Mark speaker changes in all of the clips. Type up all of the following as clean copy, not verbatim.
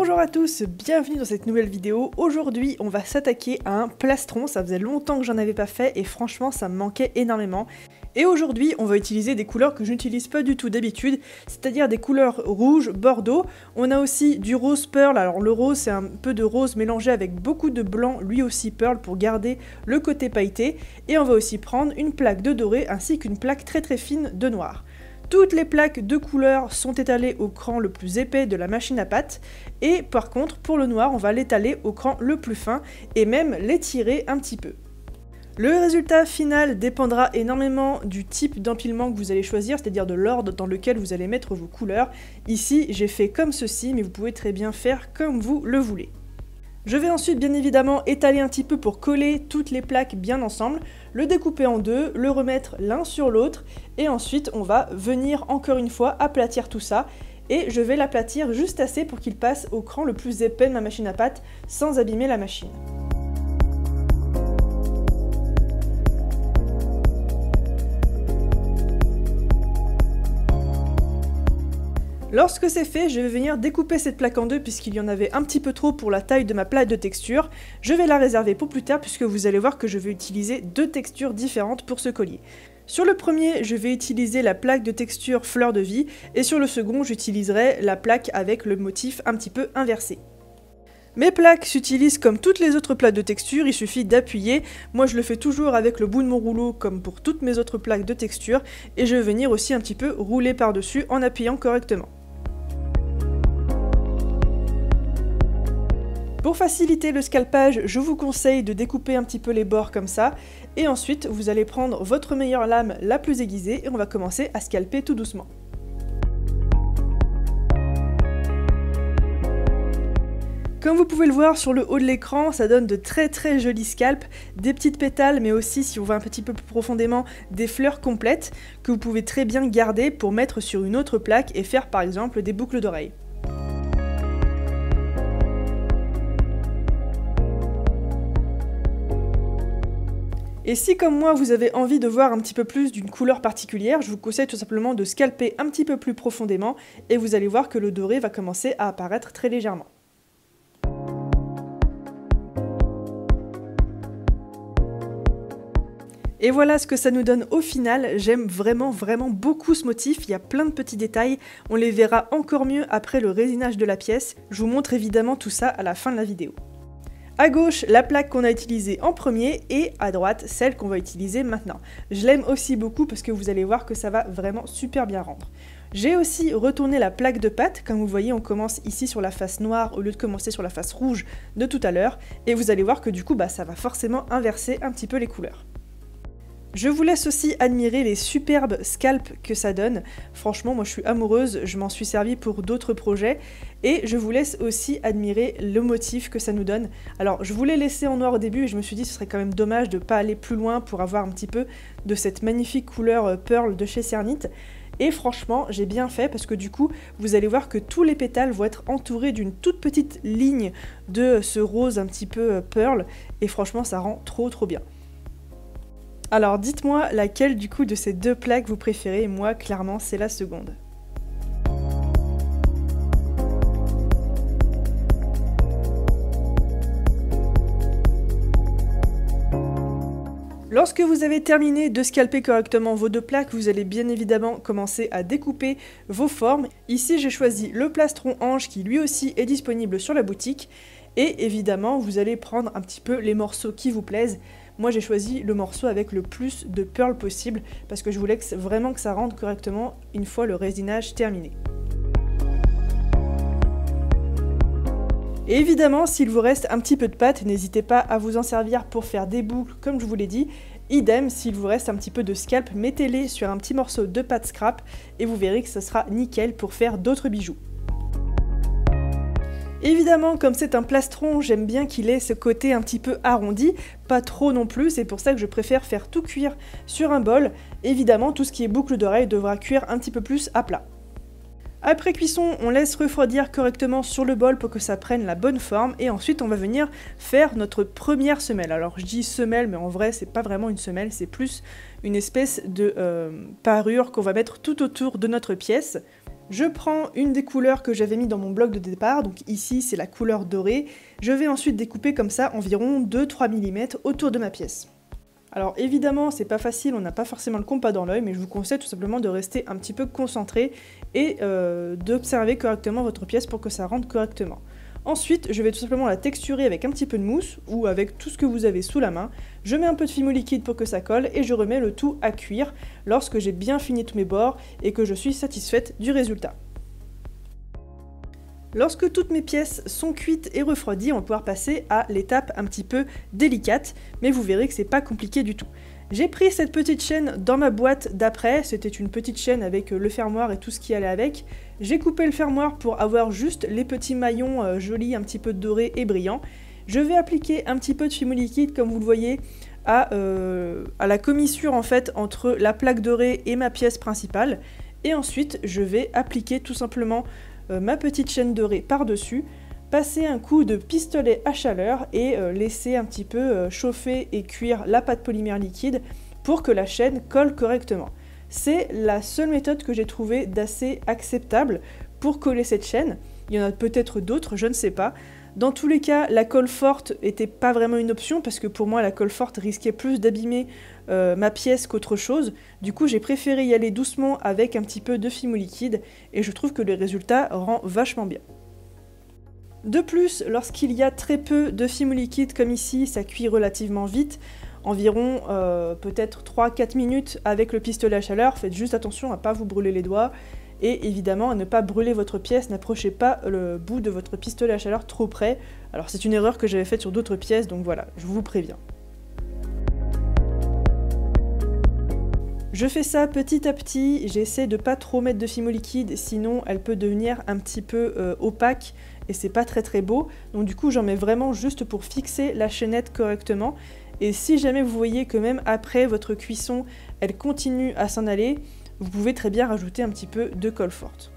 Speaker 1: Bonjour à tous, bienvenue dans cette nouvelle vidéo. Aujourd'hui, on va s'attaquer à un plastron. Ça faisait longtemps que j'en avais pas fait et franchement, ça me manquait énormément. Et aujourd'hui, on va utiliser des couleurs que je n'utilise pas du tout d'habitude, c'est-à-dire des couleurs rouge, bordeaux. On a aussi du rose pearl. Alors le rose, c'est un peu de rose mélangé avec beaucoup de blanc, lui aussi pearl, pour garder le côté pailleté. Et on va aussi prendre une plaque de doré ainsi qu'une plaque très fine de noir. Toutes les plaques de couleur sont étalées au cran le plus épais de la machine à pâte et par contre pour le noir on va l'étaler au cran le plus fin et même l'étirer un petit peu. Le résultat final dépendra énormément du type d'empilement que vous allez choisir, c'est-à-dire de l'ordre dans lequel vous allez mettre vos couleurs. Ici j'ai fait comme ceci mais vous pouvez très bien faire comme vous le voulez. Je vais ensuite bien évidemment étaler un petit peu pour coller toutes les plaques bien ensemble, le découper en deux, le remettre l'un sur l'autre et ensuite on va venir encore une fois aplatir tout ça et je vais l'aplatir juste assez pour qu'il passe au cran le plus épais de ma machine à pâte sans abîmer la machine. Lorsque c'est fait, je vais venir découper cette plaque en deux puisqu'il y en avait un petit peu trop pour la taille de ma plaque de texture. Je vais la réserver pour plus tard puisque vous allez voir que je vais utiliser deux textures différentes pour ce collier. Sur le premier, je vais utiliser la plaque de texture fleur de vie et sur le second, j'utiliserai la plaque avec le motif un petit peu inversé. Mes plaques s'utilisent comme toutes les autres plaques de texture, il suffit d'appuyer. Moi je le fais toujours avec le bout de mon rouleau comme pour toutes mes autres plaques de texture et je vais venir aussi un petit peu rouler par-dessus en appuyant correctement. Pour faciliter le scalpage, je vous conseille de découper un petit peu les bords comme ça, et ensuite vous allez prendre votre meilleure lame la plus aiguisée et on va commencer à scalper tout doucement. Comme vous pouvez le voir sur le haut de l'écran, ça donne de très jolis scalps, des petites pétales mais aussi, si on va un petit peu plus profondément, des fleurs complètes que vous pouvez très bien garder pour mettre sur une autre plaque et faire par exemple des boucles d'oreilles. Et si comme moi vous avez envie de voir un petit peu plus d'une couleur particulière, je vous conseille tout simplement de scalper un petit peu plus profondément et vous allez voir que le doré va commencer à apparaître très légèrement. Et voilà ce que ça nous donne au final. J'aime vraiment beaucoup ce motif, il y a plein de petits détails, on les verra encore mieux après le résinage de la pièce. Je vous montre évidemment tout ça à la fin de la vidéo. À gauche, la plaque qu'on a utilisée en premier et à droite, celle qu'on va utiliser maintenant. Je l'aime aussi beaucoup parce que vous allez voir que ça va vraiment super bien rendre. J'ai aussi retourné la plaque de pâte, comme vous voyez on commence ici sur la face noire au lieu de commencer sur la face rouge de tout à l'heure et vous allez voir que du coup ça va forcément inverser un petit peu les couleurs. Je vous laisse aussi admirer les superbes scalps que ça donne. Franchement, moi je suis amoureuse, je m'en suis servi pour d'autres projets. Et je vous laisse aussi admirer le motif que ça nous donne. Alors, je voulais laisser en noir au début et je me suis dit que ce serait quand même dommage de ne pas aller plus loin pour avoir un petit peu de cette magnifique couleur pearl de chez Cernit. Et franchement, j'ai bien fait parce que du coup, vous allez voir que tous les pétales vont être entourés d'une toute petite ligne de ce rose un petit peu pearl. Et franchement, ça rend trop bien. Alors dites-moi laquelle du coup de ces deux plaques vous préférez, moi clairement c'est la seconde. Lorsque vous avez terminé de scalper correctement vos deux plaques, vous allez bien évidemment commencer à découper vos formes. Ici j'ai choisi le plastron ange qui lui aussi est disponible sur la boutique et évidemment vous allez prendre un petit peu les morceaux qui vous plaisent. Moi j'ai choisi le morceau avec le plus de pearl possible parce que je voulais vraiment que ça rentre correctement une fois le résinage terminé. Et évidemment, s'il vous reste un petit peu de pâte, n'hésitez pas à vous en servir pour faire des boucles comme je vous l'ai dit. Idem, s'il vous reste un petit peu de scalp, mettez-les sur un petit morceau de pâte scrap et vous verrez que ce sera nickel pour faire d'autres bijoux. Évidemment, comme c'est un plastron, j'aime bien qu'il ait ce côté un petit peu arrondi, pas trop non plus, c'est pour ça que je préfère faire tout cuire sur un bol. Évidemment, tout ce qui est boucle d'oreille devra cuire un petit peu plus à plat. Après cuisson, on laisse refroidir correctement sur le bol pour que ça prenne la bonne forme et ensuite on va venir faire notre première semelle. Alors je dis semelle mais en vrai c'est pas vraiment une semelle, c'est plus une espèce de parure qu'on va mettre tout autour de notre pièce. Je prends une des couleurs que j'avais mis dans mon bloc de départ, donc ici c'est la couleur dorée. Je vais ensuite découper comme ça environ 2-3 mm autour de ma pièce. Alors évidemment c'est pas facile, on n'a pas forcément le compas dans l'œil, mais je vous conseille tout simplement de rester un petit peu concentré et d'observer correctement votre pièce pour que ça rentre correctement. Ensuite, je vais tout simplement la texturer avec un petit peu de mousse ou avec tout ce que vous avez sous la main. Je mets un peu de Fimo liquide pour que ça colle et je remets le tout à cuire lorsque j'ai bien fini tous mes bords et que je suis satisfaite du résultat. Lorsque toutes mes pièces sont cuites et refroidies, on va pouvoir passer à l'étape un petit peu délicate, mais vous verrez que c'est pas compliqué du tout. J'ai pris cette petite chaîne dans ma boîte d'après, c'était une petite chaîne avec le fermoir et tout ce qui allait avec. J'ai coupé le fermoir pour avoir juste les petits maillons jolis, un petit peu dorés et brillants. Je vais appliquer un petit peu de Fimo liquide, comme vous le voyez, à la commissure en fait entre la plaque dorée et ma pièce principale. Et ensuite, je vais appliquer tout simplement ma petite chaîne dorée par-dessus, passer un coup de pistolet à chaleur et laisser un petit peu chauffer et cuire la pâte polymère liquide pour que la chaîne colle correctement. C'est la seule méthode que j'ai trouvée d'assez acceptable pour coller cette chaîne. Il y en a peut-être d'autres, je ne sais pas. Dans tous les cas, la colle forte n'était pas vraiment une option parce que pour moi la colle forte risquait plus d'abîmer ma pièce qu'autre chose. Du coup j'ai préféré y aller doucement avec un petit peu de Fimo liquide et je trouve que le résultat rend vachement bien. De plus, lorsqu'il y a très peu de Fimo liquide comme ici, ça cuit relativement vite, environ peut-être 3-4 minutes avec le pistolet à chaleur. Faites juste attention à ne pas vous brûler les doigts et évidemment à ne pas brûler votre pièce, n'approchez pas le bout de votre pistolet à chaleur trop près. Alors c'est une erreur que j'avais faite sur d'autres pièces, donc voilà, je vous préviens. Je fais ça petit à petit, j'essaie de pas trop mettre de Fimo liquide, sinon elle peut devenir un petit peu opaque et c'est pas très beau. Donc du coup j'en mets vraiment juste pour fixer la chaînette correctement. Et si jamais vous voyez que même après votre cuisson, elle continue à s'en aller, vous pouvez très bien rajouter un petit peu de colle forte.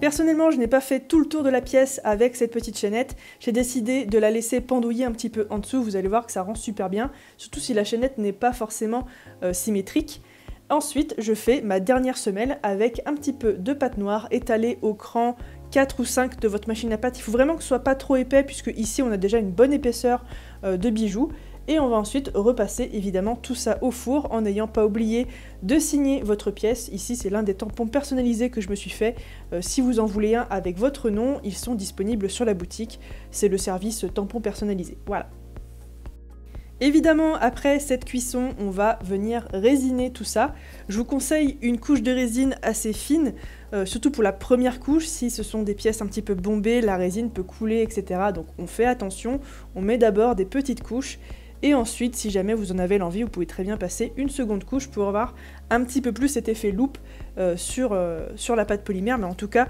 Speaker 1: Personnellement, je n'ai pas fait tout le tour de la pièce avec cette petite chaînette. J'ai décidé de la laisser pendouiller un petit peu en dessous. Vous allez voir que ça rend super bien, surtout si la chaînette n'est pas forcément symétrique. Ensuite, je fais ma dernière semelle avec un petit peu de pâte noire étalée au cran 4 ou 5 de votre machine à pâte. Il faut vraiment que ce soit pas trop épais puisque ici on a déjà une bonne épaisseur de bijoux. Et on va ensuite repasser évidemment tout ça au four en n'ayant pas oublié de signer votre pièce. Ici c'est l'un des tampons personnalisés que je me suis fait. Si vous en voulez un avec votre nom, ils sont disponibles sur la boutique. C'est le service tampon personnalisé. Voilà. Évidemment, après cette cuisson, on va venir résiner tout ça. Je vous conseille une couche de résine assez fine, surtout pour la première couche. Si ce sont des pièces un petit peu bombées, la résine peut couler, etc. Donc on fait attention, on met d'abord des petites couches. Et ensuite, si jamais vous en avez l'envie, vous pouvez très bien passer une seconde couche pour avoir un petit peu plus cet effet loupe sur la pâte polymère. Mais en tout cas,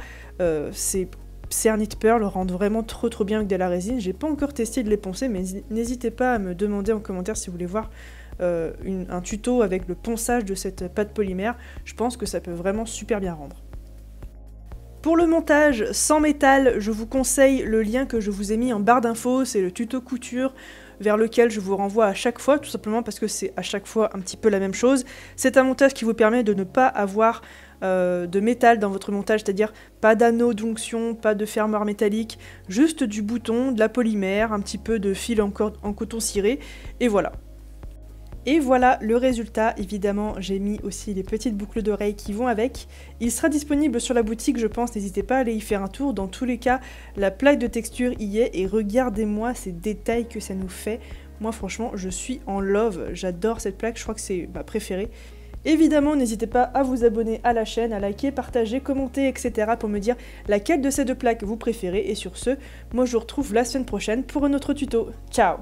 Speaker 1: ces Cernit Pearl rendent vraiment trop bien avec de la résine. J'ai pas encore testé de les poncer, mais n'hésitez pas à me demander en commentaire si vous voulez voir un tuto avec le ponçage de cette pâte polymère. Je pense que ça peut vraiment super bien rendre. Pour le montage sans métal, je vous conseille le lien que je vous ai mis en barre d'infos, c'est le tuto couture vers lequel je vous renvoie à chaque fois, tout simplement parce que c'est à chaque fois un petit peu la même chose. C'est un montage qui vous permet de ne pas avoir de métal dans votre montage, c'est-à-dire pas d'anneau d'onction, pas de fermoir métallique, juste du bouton, de la polymère, un petit peu de fil en coton ciré, et voilà. Et voilà le résultat. Évidemment, j'ai mis aussi les petites boucles d'oreilles qui vont avec. Il sera disponible sur la boutique, je pense, n'hésitez pas à aller y faire un tour. Dans tous les cas, la plaque de texture y est et regardez-moi ces détails que ça nous fait. Moi, franchement, je suis en love. J'adore cette plaque, je crois que c'est ma préférée. Évidemment, n'hésitez pas à vous abonner à la chaîne, à liker, partager, commenter, etc. pour me dire laquelle de ces deux plaques vous préférez. Et sur ce, moi je vous retrouve la semaine prochaine pour un autre tuto. Ciao!